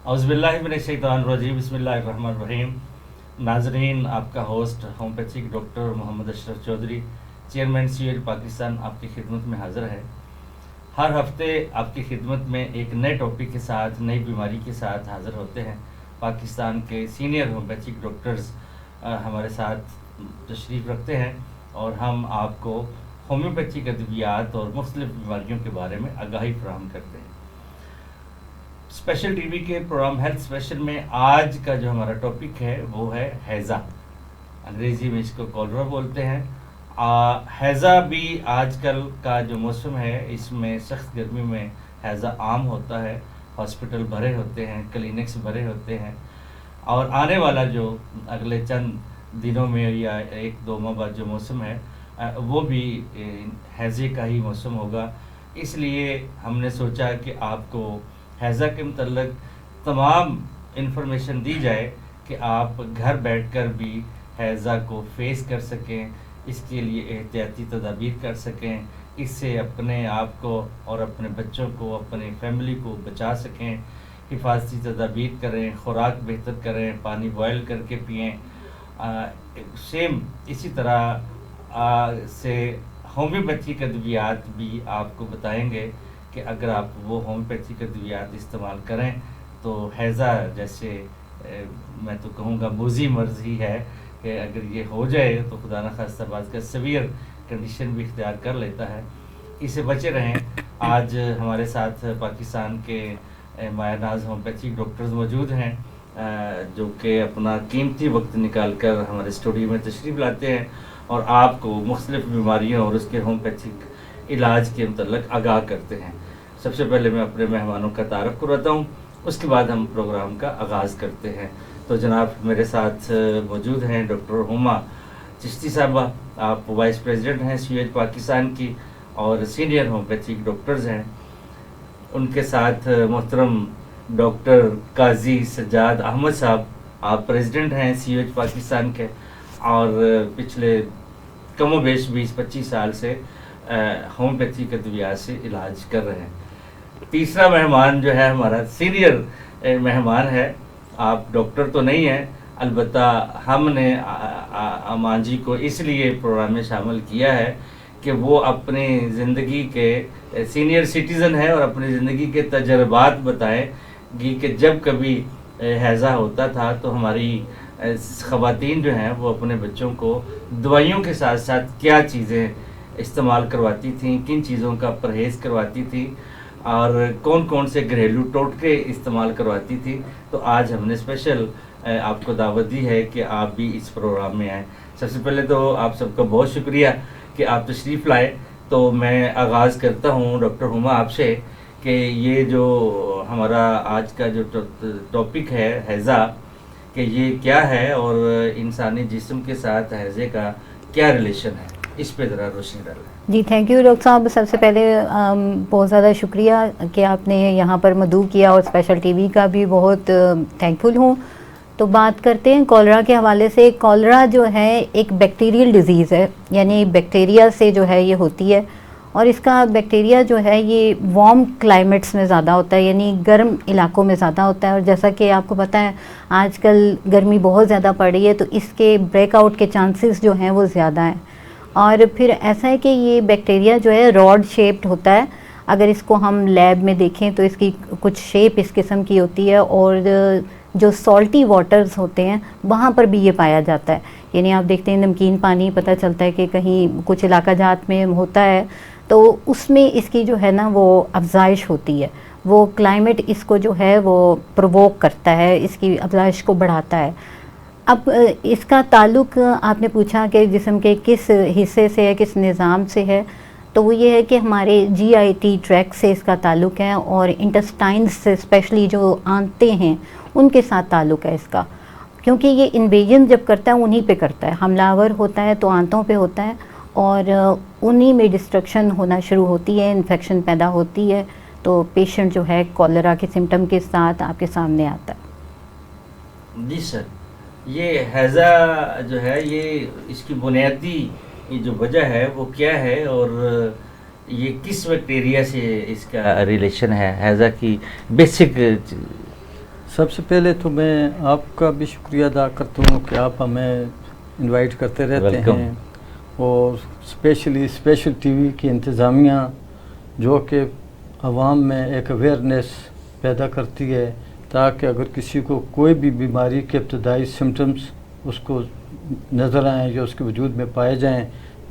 اعوذ باللہ من الشیطان الرجیم، بسم اللہ الرحمن الرحیم۔ ناظرین، آپ کا ہوسٹ ہومیوپیتھک ڈاکٹر محمد اشرف چودھری، چیئرمین CUH پاکستان آپ کی خدمت میں حاضر ہے۔ ہر ہفتے آپ کی خدمت میں ایک نئے ٹاپک کے ساتھ، نئی بیماری کے ساتھ حاضر ہوتے ہیں۔ پاکستان کے سینئر ہومیوپیتھک ڈاکٹرز ہمارے ساتھ تشریف رکھتے ہیں اور ہم آپ کو ہومیوپیتھک ادویات اور مختلف بیماریوں کے بارے میں آگاہی فراہم کرتے ہیں۔ اسپیشل ٹی وی کے پروگرام ہیلتھ اسپیشل میں آج کا جو ہمارا ٹاپک ہے وہ ہے ہیضہ، انگریزی میں اس کو کولرا بولتے ہیں۔ ہیضہ بھی آج کل کا جو موسم ہے اس میں سخت گرمی میں ہیضہ عام ہوتا ہے، ہاسپٹل بھرے ہوتے ہیں، کلینکس بھرے ہوتے ہیں، اور آنے والا جو اگلے چند دنوں میں یا ایک دو ماہ بعد جو موسم ہے وہ بھی ہیضے کا ہی موسم ہوگا۔ اس لیے ہم نے سوچا کہ آپ کو ہیضہ کے متعلق تمام انفارمیشن دی جائے کہ آپ گھر بیٹھ کر بھی ہیضہ کو فیس کر سکیں، اس کے لیے احتیاطی تدابیر کر سکیں، اس سے اپنے آپ کو اور اپنے بچوں کو، اپنی فیملی کو بچا سکیں۔ حفاظتی تدابیر کریں، خوراک بہتر کریں، پانی بوائل کر کے پئیں۔ سیم اسی طرح سے ہومیوپیتھک ادویات بھی آپ کو بتائیں گے کہ اگر آپ وہ ہومیوپیتھک ادویات استعمال کریں تو ہیضہ جیسے میں تو کہوں گا موذی مرض ہی ہے کہ اگر یہ ہو جائے تو خدا نخواستہ بعض کا سیویئر کنڈیشن بھی اختیار کر لیتا ہے، اس سے بچے رہیں۔ آج ہمارے ساتھ پاکستان کے مایہ ناز ہومیوپیتھک ڈاکٹرز موجود ہیں جو کہ اپنا قیمتی وقت نکال کر ہمارے اسٹوڈیو میں تشریف لاتے ہیں اور آپ کو مختلف بیماریوں اور اس کے ہومیوپیتھک علاج کے متعلق آگاہ کرتے ہیں۔ سب سے پہلے میں اپنے مہمانوں کا تعارف کرواتا ہوں، اس کے بعد ہم پروگرام کا آغاز کرتے ہیں۔ تو جناب میرے ساتھ موجود ہیں ڈاکٹر ہما چشتی صاحبہ، آپ وائس پریزیڈنٹ ہیں CUH پاکستان کی اور سینئر ہومیوپیتھک ڈاکٹرز ہیں۔ ان کے ساتھ محترم ڈاکٹر قاضی سجاد احمد صاحب، آپ پریزیڈنٹ ہیں CUH پاکستان کے اور پچھلے کم و بیش 20-25 سال سے ہومیوپیتھک ادویات سے علاج کر رہے ہیں۔ تیسرا مہمان جو ہے ہمارا سینئر مہمان ہے، آپ ڈاکٹر تو نہیں ہیں، البتہ ہم نے امان جی کو اس لیے پروگرام میں شامل کیا ہے کہ وہ اپنی زندگی کے سینئر سٹیزن ہیں اور اپنی زندگی کے تجربات بتائیں گی کہ جب کبھی ہیضہ ہوتا تھا تو ہماری خواتین جو ہیں وہ اپنے بچوں کو دوائیوں کے ساتھ ساتھ کیا چیزیں استعمال کرواتی تھیں، کن چیزوں کا پرہیز کرواتی تھیں اور کون کون سے گھریلو ٹوٹکے استعمال کرواتی تھی۔ تو آج ہم نے اسپیشل آپ کو دعوت دی ہے کہ آپ بھی اس پروگرام میں آئیں۔ سب سے پہلے تو آپ سب کا بہت شکریہ کہ آپ تشریف لائے۔ تو میں آغاز کرتا ہوں ڈاکٹر ہما آپ سے کہ یہ جو ہمارا آج کا جو ٹاپک ہے ہیضہ، کہ یہ کیا ہے اور انسانی جسم کے ساتھ ہیضے کا کیا ریلیشن ہے، اس پہ ذرا روشنی ڈالیں۔ جی تھینک یو ڈاکٹر صاحب، سب سے پہلے بہت زیادہ شکریہ کہ آپ نے یہاں پر مدعو کیا اور اسپیشل ٹی وی کا بھی بہت تھینکفل ہوں۔ تو بات کرتے ہیں کولرا کے حوالے سے۔ کولرا جو ہے ایک بیکٹیریل ڈیزیز ہے، یعنی بیکٹیریا سے جو ہے یہ ہوتی ہے، اور اس کا بیکٹیریا جو ہے یہ وارم کلائمیٹس میں زیادہ ہوتا ہے، یعنی گرم علاقوں میں زیادہ ہوتا ہے، اور جیسا کہ آپ کو پتہ ہے آج کل گرمی بہت زیادہ پڑ رہی ہے تو اس کے بریک آؤٹ کے چانسز جو ہیں وہ زیادہ ہیں۔ اور پھر ایسا ہے کہ یہ بیکٹیریا جو ہے راڈ شیپڈ ہوتا ہے، اگر اس کو ہم لیب میں دیکھیں تو اس کی کچھ شیپ اس قسم کی ہوتی ہے، اور جو سالٹی واٹرز ہوتے ہیں وہاں پر بھی یہ پایا جاتا ہے، یعنی آپ دیکھتے ہیں نمکین پانی پتہ چلتا ہے کہ کہیں کچھ علاقہ جات میں ہوتا ہے تو اس میں اس کی جو ہے نا وہ افزائش ہوتی ہے، وہ کلائمیٹ اس کو جو ہے وہ پرووک کرتا ہے، اس کی افزائش کو بڑھاتا ہے۔ اب اس کا تعلق آپ نے پوچھا کہ جسم کے کس حصے سے ہے، کس نظام سے ہے، تو وہ یہ ہے کہ ہمارے GIT ٹریک سے اس کا تعلق ہے، اور انٹسٹائنز سے اسپیشلی جو آنتیں ہیں ان کے ساتھ تعلق ہے اس کا، کیونکہ یہ انویژن جب کرتا ہے انہی پہ کرتا ہے، حملہ آور ہوتا ہے تو آنتوں پہ ہوتا ہے، اور انہی میں ڈسٹرکشن ہونا شروع ہوتی ہے، انفیکشن پیدا ہوتی ہے، تو پیشنٹ جو ہے کولرا کے سمٹم کے ساتھ آپ کے سامنے آتا ہے۔ جی سر، یہ ہیضہ جو ہے یہ اس کی بنیادی جو وجہ ہے وہ کیا ہے اور یہ کس بیکٹیریا سے اس کا ریلیشن ہے؟ ہیضہ کی بیسک سب سے پہلے تو میں آپ کا بھی شکریہ ادا کرتا ہوں کہ آپ ہمیں انوائٹ کرتے رہتے ہیں، اور اسپیشل ٹی وی کی انتظامیہ جو کہ عوام میں ایک اویئرنیس پیدا کرتی ہے، تاکہ اگر کسی کو کوئی بھی بیماری کے ابتدائی سمٹمز اس کو نظر آئیں یا اس کے وجود میں پائے جائیں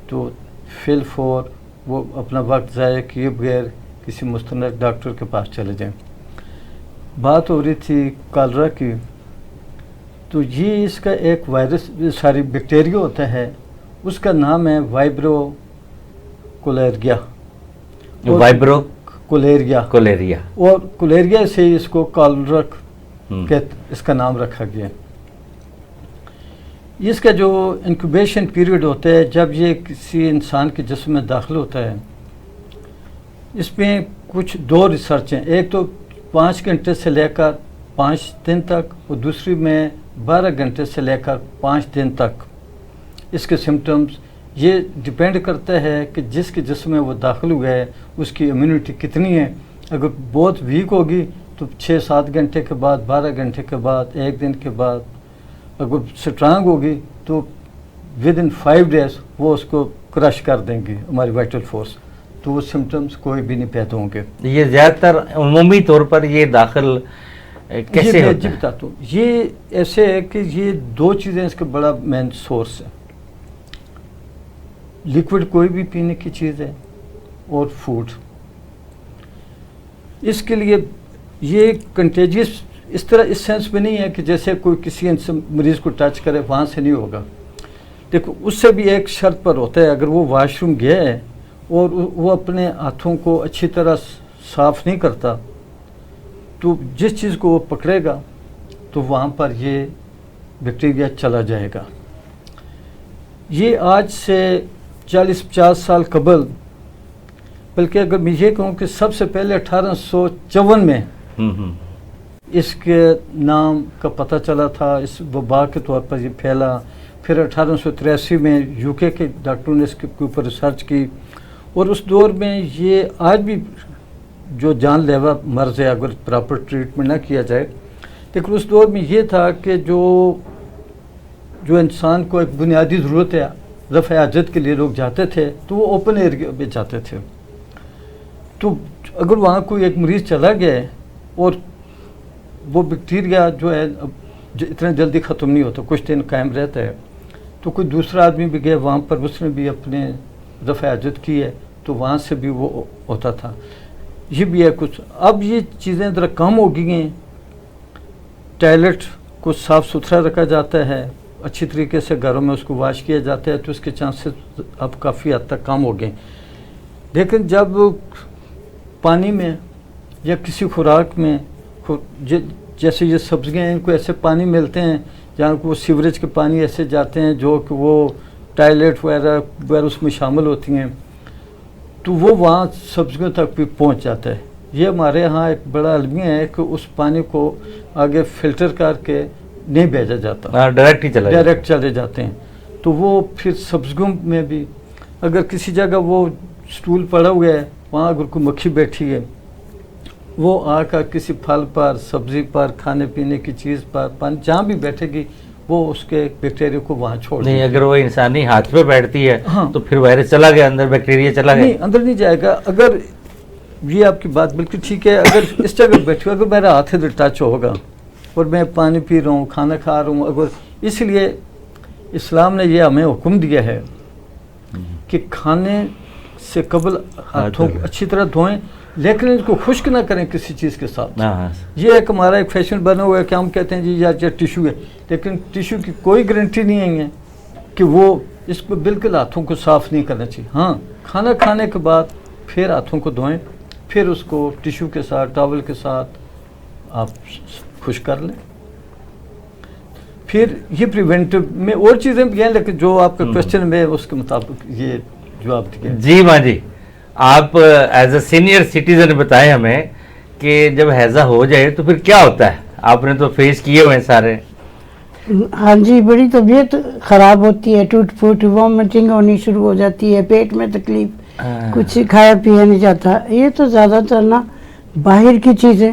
تو فی الفور وہ اپنا وقت ضائع کیے بغیر کسی مستند ڈاکٹر کے پاس چلے جائیں۔ بات ہو رہی تھی کالرا کی، تو یہ اس کا ایک وائرس بیکٹیریا ہوتا ہے، اس کا نام ہے وائبرو کولیریا، کولیریا، اور کولیریا سے اس کو کالرا اس کا نام رکھا گیا۔ اس کا جو انکوبیشن پیریڈ ہوتا ہے جب یہ کسی انسان کے جسم میں داخل ہوتا ہے، اس میں کچھ دو ریسرچ ہیں، ایک تو 5 گھنٹے سے لے کر 5 دن تک، اور دوسری میں 12 گھنٹے سے لے کر 5 دن تک۔ اس کے سمٹمز یہ ڈیپینڈ کرتا ہے کہ جس کے جسم میں وہ داخل ہوا ہے اس کی امیونٹی کتنی ہے۔ اگر بہت ویک ہوگی تو 6-7 گھنٹے کے بعد، 12 گھنٹے کے بعد، 1 دن کے بعد، اگر اسٹرانگ ہوگی تو ودن 5 ڈیز وہ اس کو کرش کر دیں گی ہماری وائٹل فورس، تو وہ سمٹمز کوئی بھی نہیں پیدا ہوں گے۔ یہ زیادہ تر عمومی طور پر یہ داخل کیسے ہوتا ہے؟ بتاتا ہوں، یہ ایسے ہے کہ یہ 2 چیزیں اس کا بڑا مین سورس ہے، لیکوڈ کوئی بھی پینے کی چیز ہے اور فوڈ۔ اس کے لیے یہ کنٹیجیس اس طرح اس سینس میں نہیں ہے کہ جیسے کوئی کسی مریض کو ٹچ کرے وہاں سے نہیں ہوگا۔ دیکھو اس سے بھی ایک شرط پر ہوتا ہے، اگر وہ واش روم گیا ہے اور وہ اپنے ہاتھوں کو اچھی طرح صاف نہیں کرتا تو جس چیز کو وہ پکڑے گا تو وہاں پر یہ بیکٹیریا چلا جائے گا۔ یہ آج سے 40-50 سال قبل، بلکہ اگر میں یہ کہوں کہ سب سے پہلے 1854 میں اس کے نام کا پتہ چلا تھا، اس وبا کے طور پر یہ پھیلا۔ پھر 1883 میں یو کے ڈاکٹروں نے اس کے اوپر ریسرچ کی، اور اس دور میں یہ آج بھی جو جان لیوا مرض ہے اگر پراپر ٹریٹمنٹ نہ کیا جائے، لیکن اس دور میں یہ تھا کہ جو انسان کو ایک بنیادی ضرورت ہے، رفع حاجت کے لیے لوگ جاتے تھے تو وہ اوپن ایریا میں جاتے تھے، تو اگر وہاں کوئی ایک مریض چلا گیا ہے اور وہ بیکٹیریا جو ہے اتنا جلدی ختم نہیں ہوتا، کچھ دن قائم رہتا ہے، تو کوئی دوسرا آدمی بھی گیا وہاں پر، اس نے بھی اپنے رفع حاجت کی ہے تو وہاں سے بھی وہ ہوتا تھا۔ یہ بھی ہے کچھ، اب یہ چیزیں ذرا کم ہو گئی ہیں، ٹوائلٹ کو صاف ستھرا رکھا جاتا ہے، اچھی طریقے سے گھروں میں اس کو واش کیا جاتا ہے، تو اس کے چانسز اب کافی حد تک کم ہو گئے۔ لیکن جب پانی میں یا کسی خوراک میں جیسے یہ سبزیاں ہیں، ان کو ایسے پانی ملتے ہیں جہاں کو سیوریج کے پانی ایسے جاتے ہیں جو کہ وہ ٹوائلٹ وغیرہ اس میں شامل ہوتی ہیں، تو وہ وہاں سبزیوں تک بھی پہنچ جاتا ہے۔ یہ ہمارے ہاں ایک بڑا المیہ ہے کہ اس پانی کو آگے فلٹر کر کے نہیں بھیجا جاتا، ڈائریکٹ چلے جاتے ہیں، تو وہ پھر سبزیوں میں بھی اگر کسی جگہ وہ سٹول پڑا ہوا ہے، وہاں اگر کوئی مکھی بیٹھی ہے، وہ آ کر کسی پھل پر، سبزی پر، کھانے پینے کی چیز پر، پانی جہاں بھی بیٹھے گی وہ اس کے بیکٹیریا کو وہاں چھوڑ نہیں، اگر وہ انسانی ہاتھ پہ بیٹھتی ہے تو پھر وائرس چلا گیا اندر، بیکٹیریا چلا گیا، نہیں اندر نہیں جائے گا۔ اگر یہ آپ کی بات بالکل ٹھیک ہے، اگر اس جگہ بیٹھے اگر میرا ہاتھ ادھر ٹچ ہوگا اور میں پانی پی رہا ہوں، کھانا کھا رہا ہوں، اگر اس لیے اسلام نے یہ ہمیں حکم دیا ہے کہ کھانے سے قبل ہاتھوں کو اچھی طرح دھوئیں، لیکن اس کو خشک نہ کریں کسی چیز کے ساتھ۔ یہ ایک ہمارا ایک فیشن بنا ہوا ہے کہ ہم کہتے ہیں جی یا ٹیشو ہے، لیکن ٹیشو کی کوئی گارنٹی نہیں ہے کہ وہ اس کو بالکل ہاتھوں کو صاف نہیں کرنا چاہیے۔ ہاں، کھانا کھانے کے بعد پھر ہاتھوں کو دھوئیں، پھر اس کو ٹیشو کے ساتھ، ٹاول کے ساتھ آپ خشک کر لیں۔ پھر یہ پریونٹو میں اور چیزیں بھی ہیں، لیکن جو آپ کا کوشچن میں اس کے مطابق یہ جواب دیا۔ جی ماں جی، آپ ایز اے سینئر سٹیزن بتائیں ہمیں کہ جب ہیضہ ہو جائے تو پھر کیا ہوتا ہے؟ آپ نے تو فیس کیے ہوئے ہیں سارے۔ ہاں جی، بڑی طبیعت خراب ہوتی ہے، ٹوٹ پھوٹ، وامٹنگ ہونی شروع ہو جاتی ہے، پیٹ میں تکلیف، کچھ کھایا پیا نہیں جاتا۔ یہ تو زیادہ تر نا باہر کی چیزیں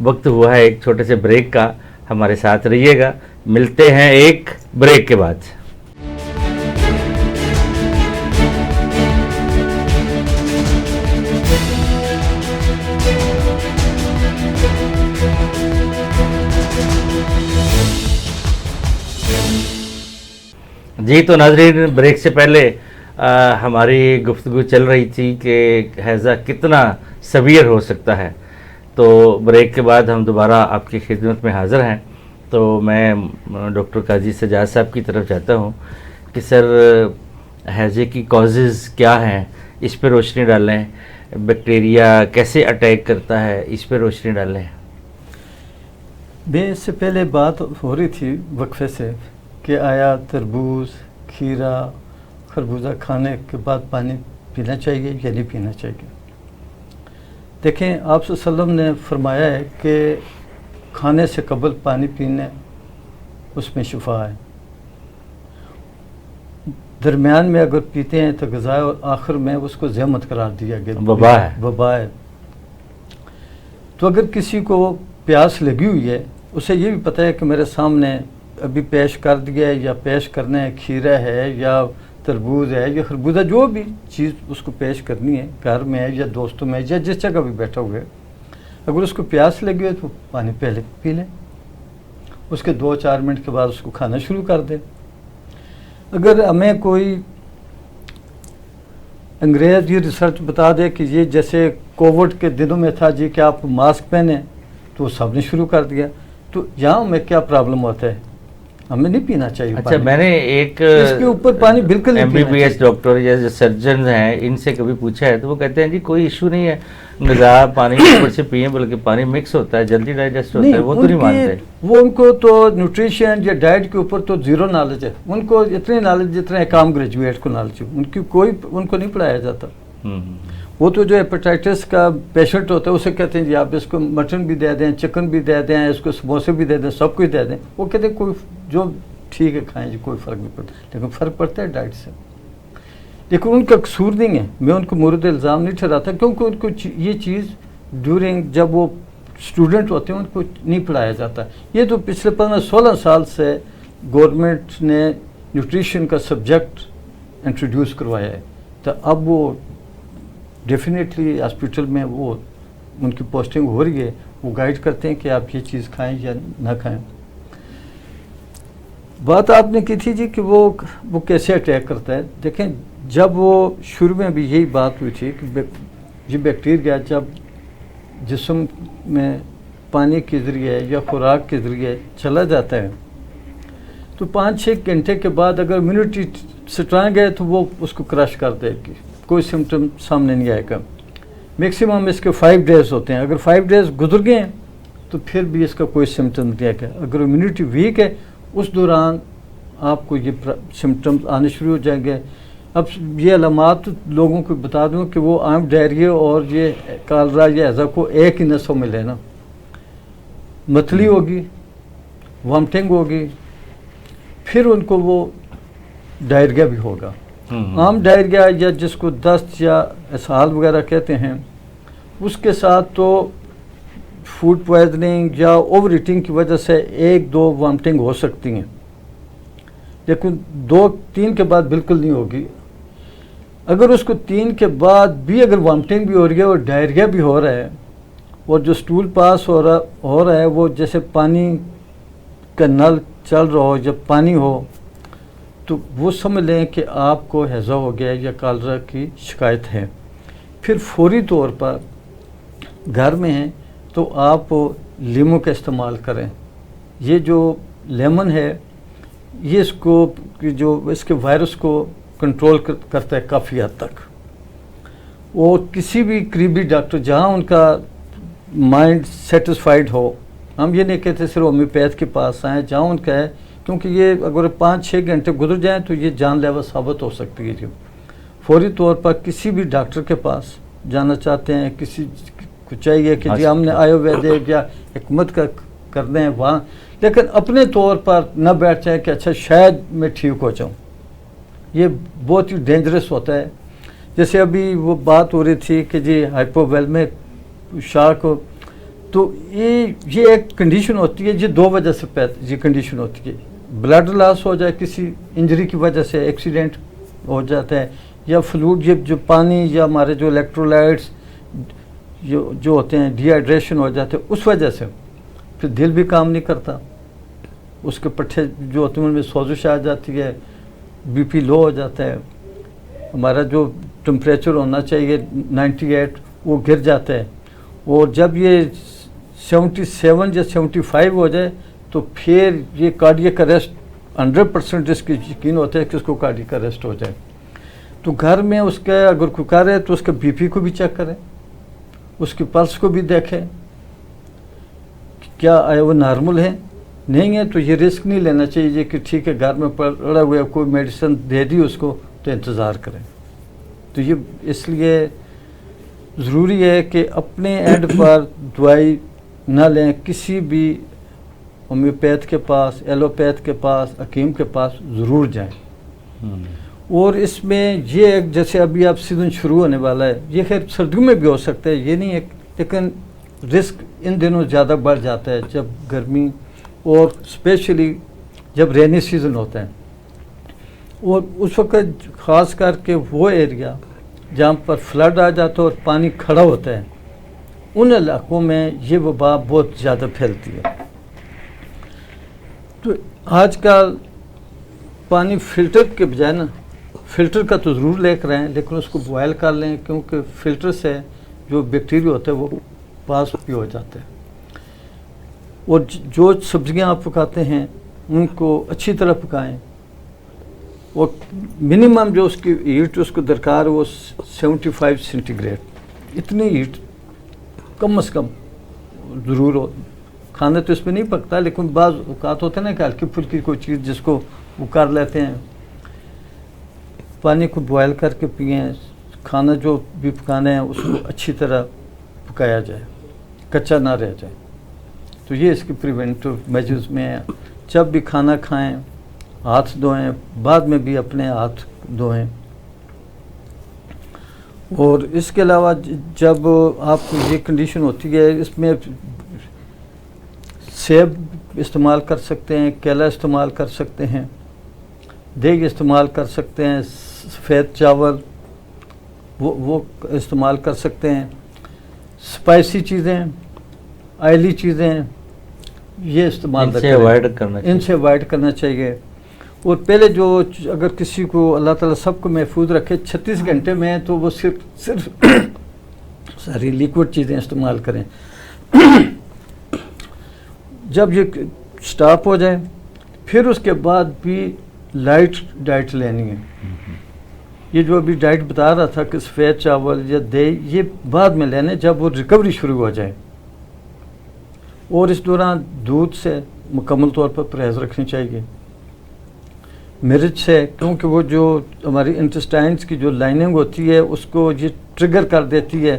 وقت ہوا ہے ایک چھوٹے سے بریک کا. ہمارے ساتھ رہیے گا, ملتے ہیں ایک بریک کے بعد. جی تو ناظرین, بریک سے پہلے ہماری گفتگو چل رہی تھی کہ ہیضہ کتنا سیویئر ہو سکتا ہے. تو بریک کے بعد ہم دوبارہ آپ کی خدمت میں حاضر ہیں. تو میں ڈاکٹر قاضی سجاد صاحب کی طرف جاتا ہوں کہ سر, ہیضے کی کازز کیا ہیں, اس پہ روشنی ڈالیں. بیکٹیریا کیسے اٹیک کرتا ہے, اس پہ روشنی ڈالیں. میں اس سے پہلے بات ہو رہی تھی وقفے سے کہ آیا تربوز, کھیرا, خربوزہ کھانے کے بعد پانی پینا چاہیے یا نہیں پینا چاہیے. دیکھیں, آپ صلی اللہ علیہ وسلم نے فرمایا ہے کہ کھانے سے قبل پانی پینے اس میں شفا ہے. درمیان میں اگر پیتے ہیں تو غذا ہے, اور آخر میں اس کو زحمت قرار دیا گیا, وبا ہے. تو اگر کسی کو پیاس لگی ہوئی ہے, اسے یہ بھی پتہ ہے کہ میرے سامنے ابھی پیش کر دیا ہے یا پیش کرنا ہے, کھیرا ہے یا تربوز ہے یا خربوزہ, جو بھی چیز اس کو پیش کرنی ہے, گھر میں ہے یا دوستوں میں یا جس جگہ بھی بیٹھا ہوئے, اگر اس کو پیاس لگی ہے تو پانی پہلے پی لیں. اس کے 2-4 منٹ کے بعد اس کو کھانا شروع کر دیں. اگر ہمیں کوئی انگریز یہ ریسرچ بتا دے کہ یہ جیسے کووڈ کے دنوں میں تھا جی کہ آپ ماسک پہنیں, تو سب نے شروع کر دیا. تو یہاں میں کیا پرابلم ہوتا ہے, ہمیں نہیں پینا چاہیے. اچھا, میں نے ایک اس کے اوپر پانی بالکل نہیں پینا MBBS ڈاکٹر یا جو سرجنز ہیں ان سے کبھی پوچھا ہے تو وہ کہتے ہیں جی کوئی ایشو نہیں ہے, غذا پانی کے اوپر سے پئیں, بلکہ پانی مکس ہوتا ہے, جلدی ڈائجسٹ ہوتا ہے. وہ تو نہیں مانتے. وہ ان کو تو نیوٹریشن یا ڈائٹ کے اوپر تو زیرو نالج ہے. ان کو اتنی نالج جتنا ایک عام گریجویٹ کو نالج ہے, ان کو نہیں پڑھایا جاتا. وہ تو جو ہیپیٹائٹس کا پیشنٹ ہوتا ہے اسے کہتے ہیں جی آپ اس کو مٹن بھی دے دیں, چکن بھی دے دیں, اس کو سموسے بھی دے دیں, سب کچھ دے دیں. وہ کہتے ہیں کوئی جو ٹھیک ہے کھائیں جی, کوئی فرق نہیں پڑتا. لیکن فرق پڑتا ہے ڈائٹ سے. لیکن ان کا قصور نہیں ہے, میں ان کو مورد الزام نہیں ٹھہراتا, کیونکہ ان کو یہ چیز ڈیورنگ جب وہ اسٹوڈنٹ ہوتے ہیں ان کو نہیں پڑھایا جاتا. یہ تو پچھلے 15-16 سال سے گورنمنٹ نے نیوٹریشن کا سبجیکٹ انٹروڈیوس کروایا ہے. تو اب وہ ڈیفینیٹلی ہاسپٹل میں وہ ان کی پوسٹنگ ہو رہی ہے, وہ گائیڈ کرتے ہیں کہ آپ یہ چیز کھائیں یا نہ کھائیں. بات آپ نے کی تھی جی کہ وہ کیسے اٹیک کرتا ہے. دیکھیں, جب وہ شروع میں بھی یہی بات ہوئی تھی کہ یہ بیکٹیریا جب جسم میں پانی کے ذریعے یا خوراک کے ذریعے چلا جاتا ہے تو 5-6 گھنٹے کے بعد اگر امیونٹی اسٹرانگ ہے تو وہ اس کو کرش کر دے گی, کوئی سمٹم سامنے نہیں آئے گا. میکسیمم اس کے 5 ڈیز ہوتے ہیں. اگر 5 ڈیز گزر گئے ہیں تو پھر بھی اس کا کوئی سمٹم نہیں آئے گا. اگر امیونٹی ویک ہے اس دوران آپ کو یہ سمٹمز آنے شروع ہو جائیں گے. اب یہ علامات لوگوں کو بتا دوں کہ وہ عام ڈائریا اور یہ کالرا یا ہیضہ کو ایک ہی نسوں میں لینا. متلی ہوگی, وامٹنگ ہوگی, پھر ان کو وہ ڈائریا بھی ہوگا. عام ڈائریا یا جس کو دست یا اسہال وغیرہ کہتے ہیں, اس کے ساتھ تو فوڈ پوائزننگ یا اوور ایٹنگ کی وجہ سے 1-2 وامٹنگ ہو سکتی ہیں, لیکن 2-3 کے بعد بالکل نہیں ہوگی. اگر اس کو 3 کے بعد بھی اگر وامٹنگ بھی ہو رہی ہے اور ڈائریا بھی ہو رہا ہے اور جو سٹول پاس ہو رہا ہے وہ جیسے پانی کا نل چل رہا ہو, جب پانی ہو تو وہ سمجھ لیں کہ آپ کو ہیضہ ہو گیا یا کالرا کی شکایت ہے. پھر فوری طور پر گھر میں ہیں تو آپ لیمو کا استعمال کریں. یہ جو لیمن ہے یہ اس کے وائرس کو کنٹرول کرتا ہے کافی حد تک. وہ کسی بھی قریبی ڈاکٹر جہاں ان کا مائنڈ سیٹسفائیڈ ہو, ہم یہ نہیں کہتے صرف ہومیوپیتھ کے پاس آئیں, جہاں ان کا ہے, کیونکہ یہ اگر 5-6 گھنٹے گزر جائیں تو یہ جان لیوا ثابت ہو سکتی ہے. جو فوری طور پر کسی بھی ڈاکٹر کے پاس جانا چاہتے ہیں, کسی کو چاہیے کہ جی ہم نے آیورویدک یا حکمت کا کرنے ہیں وہاں, لیکن اپنے طور پر نہ بیٹھ جائیں کہ اچھا شاید میں ٹھیک ہو جاؤں. یہ بہت ہی ڈینجرس ہوتا ہے. جیسے ابھی وہ بات ہو رہی تھی کہ جی ہائپوویلمک شاک تو یہ ایک کنڈیشن ہوتی ہے، یہ 2 وجہ سے یہ کنڈیشن ہوتی ہے. بلڈ لاس ہو جائے کسی انجری کی وجہ سے، ایکسیڈنٹ ہو جاتا ہے، یا فلوڈ، یہ جو پانی یا ہمارے جو الیکٹرولائٹس جو ہوتے ہیں ڈی ہائیڈریشن ہو جاتے ہیں اس وجہ سے. پھر دل بھی کام نہیں کرتا، اس کے پٹھے جو ہوتے ہیں ان میں سوزش آ جاتی ہے، بی پی لو ہو جاتا ہے، ہمارا جو ٹمپریچر ہونا چاہیے 98 وہ گر جاتا ہے. اور جب یہ 77 یا 75 ہو جائے تو پھر یہ کارڈیک اریسٹ 100% اس کی یقین ہوتا ہے کہ اس کو کارڈیک اریسٹ ہو جائے. تو گھر میں اس کا اگر کوئی کرے تو اس کا بی پی کو بھی چیک کریں، اس کی پلس کو بھی دیکھیں کیا وہ نارمل ہے. نہیں ہے تو یہ رسک نہیں لینا چاہیے کہ ٹھیک ہے گھر میں پڑا ہوا ہے، کوئی میڈیسن دے دی اس کو تو انتظار کریں. تو یہ اس لیے ضروری ہے کہ اپنے اینڈ پر دوائی نہ لیں، کسی بھی ہومیوپیتھ کے پاس، ایلوپیتھ کے پاس، حکیم کے پاس ضرور جائیں. اور اس میں یہ جیسے ابھی آپ سیزن شروع ہونے والا ہے، یہ خیر سردیوں میں بھی ہو سکتا ہے، یہ نہیں ہے، لیکن رسک ان دنوں زیادہ بڑھ جاتا ہے جب گرمی اور اسپیشلی جب رینی سیزن ہوتا ہے. اور اس وقت خاص کر کے وہ ایریا جہاں پر فلڈ آ جاتا ہے اور پانی کھڑا ہوتا ہے، ان علاقوں میں یہ وبا بہت زیادہ پھیلتی ہے. تو آج کل پانی فلٹر کے بجائے نا، فلٹر کا تو ضرور لے کر آئیں لیکن اس کو بوائل کر لیں، کیونکہ فلٹر سے جو بیکٹیریا ہوتا ہے وہ پاس بھی ہو جاتا ہے. اور جو سبزیاں آپ پکاتے ہیں ان کو اچھی طرح پکائیں، اور منیمم جو اس کی ہیٹ اس کو درکار ہے وہ 75 سینٹی گریڈ، اتنی ہیٹ کم از کم ضرور ہو. کھانا تو اس میں نہیں پکتا لیکن بعض اوقات ہوتے ہیں نا کہ ہلکی پھلکی کوئی چیز جس کو وہ کر لیتے ہیں. پانی کو بوائل کر کے پئیں، کھانا جو بھی پکانا ہے اس کو اچھی طرح پکایا جائے، کچا نہ رہ جائے. تو یہ اس کی پریونٹیو میجرز میں ہے. جب بھی کھانا کھائیں ہاتھ دھوئیں، بعد میں بھی اپنے ہاتھ دھوئیں. اور اس کے علاوہ جب آپ کو یہ کنڈیشن ہوتی ہے، اس میں سیب استعمال کر سکتے ہیں، کیلا استعمال کر سکتے ہیں، دیگ استعمال کر سکتے ہیں، سفید چاول وہ استعمال کر سکتے ہیں. اسپائسی چیزیں، آئلی چیزیں یہ استعمال ان سے اوائڈ کرنا چاہیے. ان سے اوائڈ کرنا چاہیے. اور پہلے جو اگر کسی کو اللہ تعالیٰ سب کو محفوظ رکھے 36 گھنٹے میں تو وہ صرف ساری لیکوڈ چیزیں استعمال کریں. جب یہ سٹاپ ہو جائے پھر اس کے بعد بھی لائٹ ڈائٹ لینی ہے. یہ جو ابھی ڈائٹ بتا رہا تھا کہ سفید چاول یا دہی یہ بعد میں لینے جب وہ ریکوری شروع ہو جائے. اور اس دوران دودھ سے مکمل طور پر پرہیز رکھنی چاہیے. مرچ سے، کیونکہ وہ جو ہماری انٹسٹائنس کی جو لائننگ ہوتی ہے اس کو یہ ٹریگر کر دیتی ہے،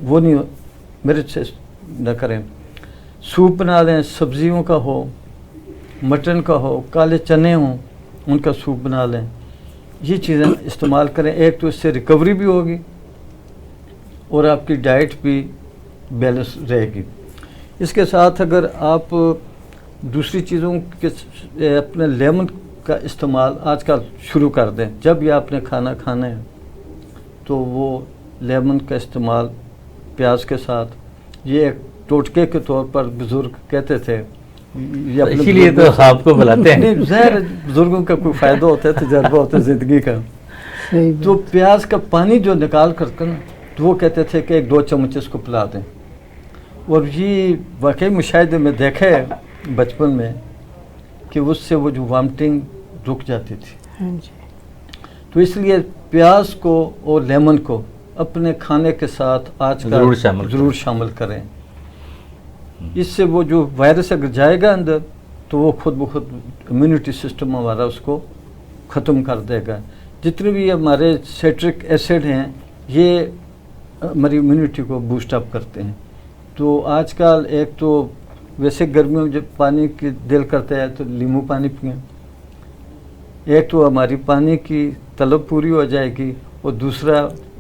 وہ نہیں، مرچ سے نہ کریں. سوپ بنا لیں، سبزیوں کا ہو، مٹن کا ہو، کالے چنے ہوں ان کا سوپ بنا لیں. یہ چیزیں استعمال کریں. ایک تو اس سے ریکوری بھی ہوگی اور آپ کی ڈائٹ بھی بیلنس رہے گی. اس کے ساتھ اگر آپ دوسری چیزوں کے اپنے لیمن کا استعمال آج کل شروع کر دیں. جب یہ آپ نے کھانا کھانا ہے تو وہ لیمن کا استعمال پیاز کے ساتھ، یہ ایک ٹوٹکے کے طور پر بزرگ کہتے تھے. اسی لیے تو آپ کو بلاتے ہیں. ظاہر بزرگوں کا کوئی فائدہ ہوتا ہے، تجربہ ہوتا ہے زندگی کا. تو پیاز کا پانی جو نکال کر نا تو وہ کہتے تھے کہ 1-2 چمچ اس کو پلا دیں. اور یہ واقعی مشاہدے میں دیکھا ہے بچپن میں کہ اس سے وہ جو وامٹنگ رک جاتی تھی. تو اس لیے پیاز کو اور لیمن کو اپنے کھانے کے ساتھ آج کل ضرور شامل کریں. اس سے وہ جو وائرس اگر جائے گا اندر تو وہ خود بخود امیونٹی سسٹم ہمارا اس کو ختم کر دے گا. جتنے بھی ہمارے سیٹرک ایسڈ ہیں یہ ہماری امیونٹی کو بوسٹ اپ کرتے ہیں. تو آج کل ایک تو ویسے گرمیوں میں جب پانی کی دل کرتا ہے تو لیمو پانی پئیں، ایک تو ہماری پانی کی طلب پوری ہو جائے گی، اور دوسرا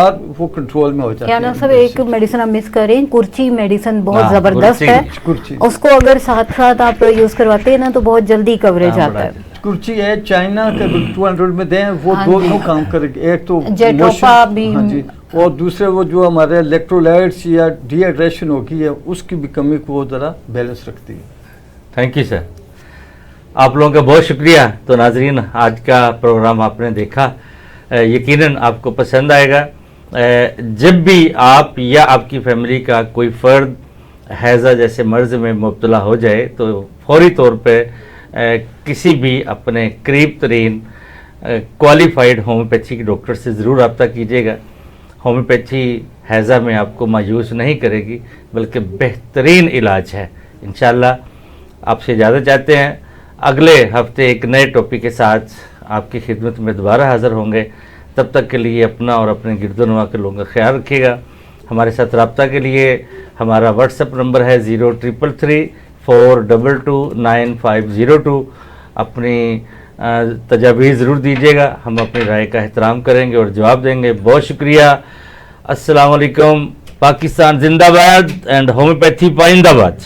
اور وہ کنٹرول میں ہو جاتی کیا نا صاحب ایک میڈیسن آپ مس کر رہے ہیں, کرچی میڈیسن بہت ہاں, زبردست ہے, کرچی اس کو اگر ساتھ ساتھ آپ یوز کرواتے ہیں نا تو بہت جلدی کوریج ہاں, آتا ہے. کرچی ہے چائنا کے 200 میں دیں, وہ ہاں دونوں جی. کام کرے گی, ایک تو جیٹروپا motion- بھی. ہاں جی, اور دوسرے وہ جو ہمارے الیکٹرولائٹس یا ڈی ہائیڈریشن ہوگی ہے اس کی بھی کمی کو وہ ذرا بیلنس رکھتی ہے. تھینک یو سر, آپ لوگوں کا بہت شکریہ. تو ناظرین, آج کا پروگرام آپ نے دیکھا, یقیناً آپ کو پسند آئے گا. جب بھی آپ یا آپ کی فیملی کا کوئی فرد حیضہ جیسے مرض میں مبتلا ہو جائے تو فوری طور پہ کسی بھی اپنے قریب ترین کوالیفائڈ ہومیوپیتھی کے ڈاکٹر سے ضرور رابطہ کیجیے گا. ہومیوپیتھی حیضہ میں آپ کو مایوس نہیں کرے گی بلکہ بہترین علاج ہے. انشاءاللہ آپ سے اجازت چاہتے ہیں, اگلے ہفتے ایک نئے ٹاپک کے ساتھ آپ کی خدمت میں دوبارہ حاضر ہوں گے. تب تک کے لیے اپنا اور اپنے گرد و نواح کے لوگوں کا خیال رکھیے گا. ہمارے ساتھ رابطہ کے لیے ہمارا واٹس ایپ نمبر ہے 033342290502. اپنی تجاویز ضرور دیجیے گا, ہم اپنی رائے کا احترام کریں گے اور جواب دیں گے. بہت شکریہ. السلام علیکم. پاکستان زندہ باد اینڈ ہومیوپیتھی پائندہ باد.